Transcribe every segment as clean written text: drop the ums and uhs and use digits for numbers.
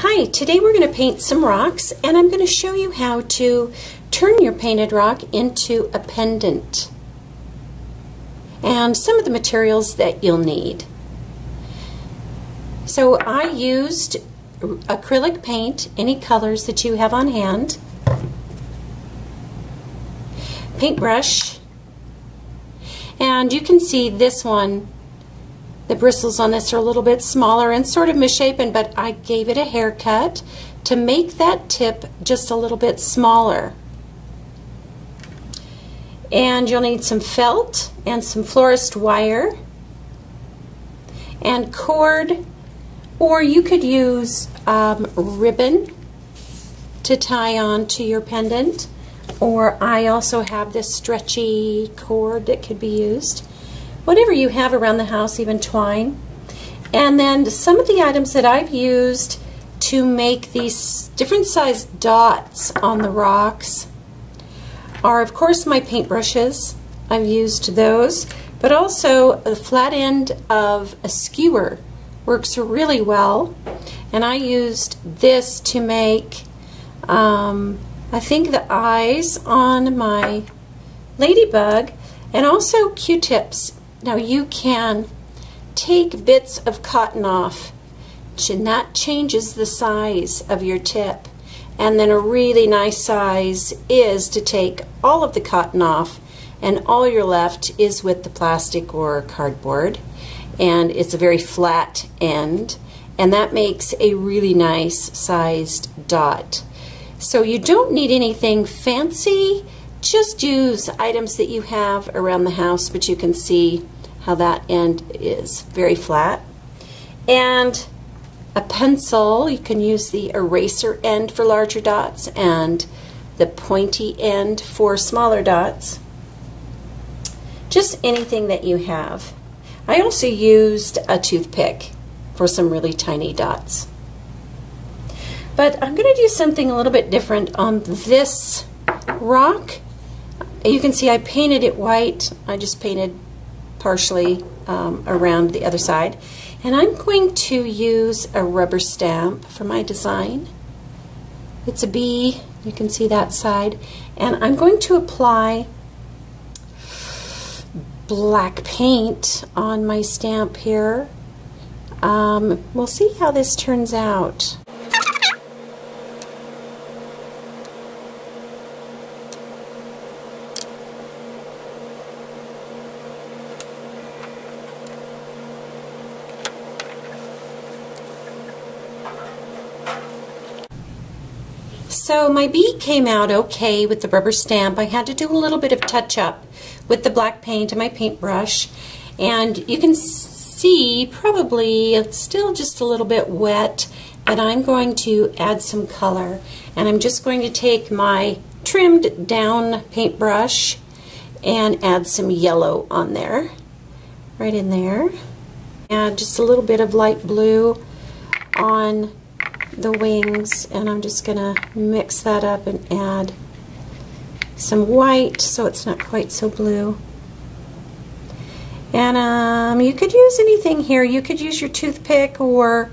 Hi, today we're going to paint some rocks, and I'm going to show you how to turn your painted rock into a pendant and some of the materials that you'll need. So I used acrylic paint, any colors that you have on hand, paintbrush, and you can see this one, the bristles on this are a little bit smaller and sort of misshapen, but I gave it a haircut to make that tip just a little bit smaller. And you'll need some felt and some florist wire and cord, or you could use ribbon to tie on to your pendant, or I also have this stretchy cord that could be used. Whatever you have around the house, even twine. And then some of the items that I've used to make these different sized dots on the rocks are, of course, my paintbrushes. I've used those, but also the flat end of a skewer works really well. And I used this to make, I think, the eyes on my ladybug, and also Q-tips. Now you can take bits of cotton off, and that changes the size of your tip. And then a really nice size is to take all of the cotton off, and all you're left is with the plastic or cardboard, and it's a very flat end, and that makes a really nice sized dot. So you don't need anything fancy. Just use items that you have around the house, but you can see how that end is very flat. And a pencil, you can use the eraser end for larger dots and the pointy end for smaller dots. Just anything that you have. I also used a toothpick for some really tiny dots. But I'm going to do something a little bit different on this rock. You can see I painted it white. I just painted partially around the other side. And I'm going to use a rubber stamp for my design. It's a bee. You can see that side. And I'm going to apply black paint on my stamp here. We'll see how this turns out. So my bee came out okay with the rubber stamp. I had to do a little bit of touch-up with the black paint and my paintbrush, and you can see probably it's still just a little bit wet, but I'm going to add some color, and I'm just going to take my trimmed down paintbrush and add some yellow on there, right in there. Add just a little bit of light blue on the wings, and I'm just going to mix that up and add some white so it's not quite so blue. And you could use anything here. You could use your toothpick or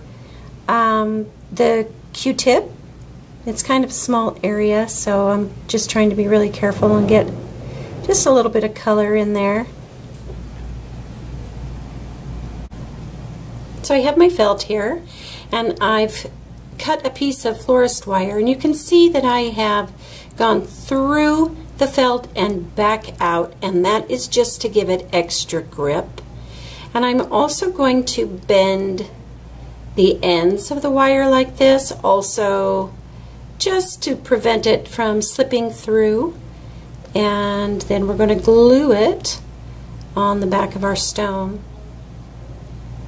the Q-tip. It's kind of a small area, so I'm just trying to be really careful and get just a little bit of color in there. So I have my felt here, and I've cut a piece of florist wire, and you can see that I have gone through the felt and back out, and that is just to give it extra grip. And I'm also going to bend the ends of the wire like this, also just to prevent it from slipping through. And then we're going to glue it on the back of our stone.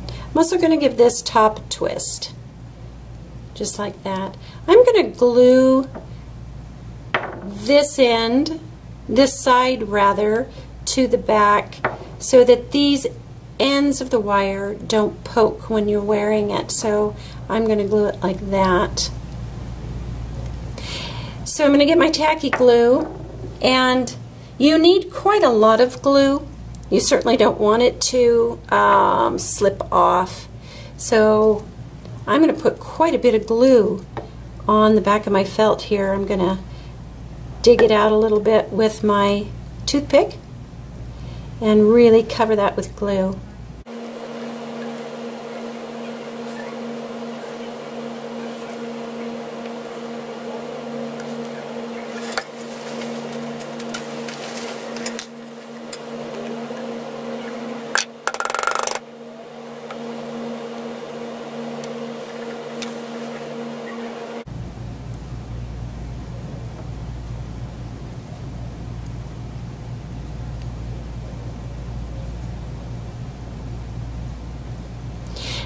I'm also going to give this top a twist, just like that. I'm going to glue this end, this side rather, to the back so that these ends of the wire don't poke when you're wearing it. So I'm going to glue it like that. So I'm going to get my tacky glue, and you need quite a lot of glue. You certainly don't want it to slip off. So I'm going to put quite a bit of glue on the back of my felt here. I'm going to dig it out a little bit with my toothpick and really cover that with glue.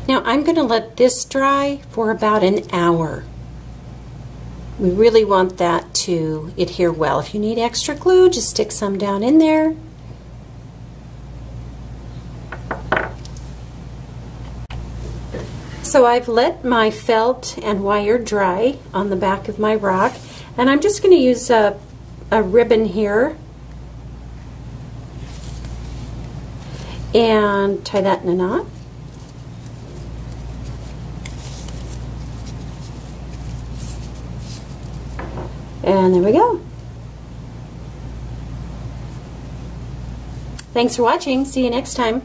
Now I'm going to let this dry for about an hour. We really want that to adhere well. If you need extra glue, just stick some down in there. So I've let my felt and wire dry on the back of my rock, and I'm just going to use a ribbon here and tie that in a knot. And there we go. Thanks for watching. See you next time.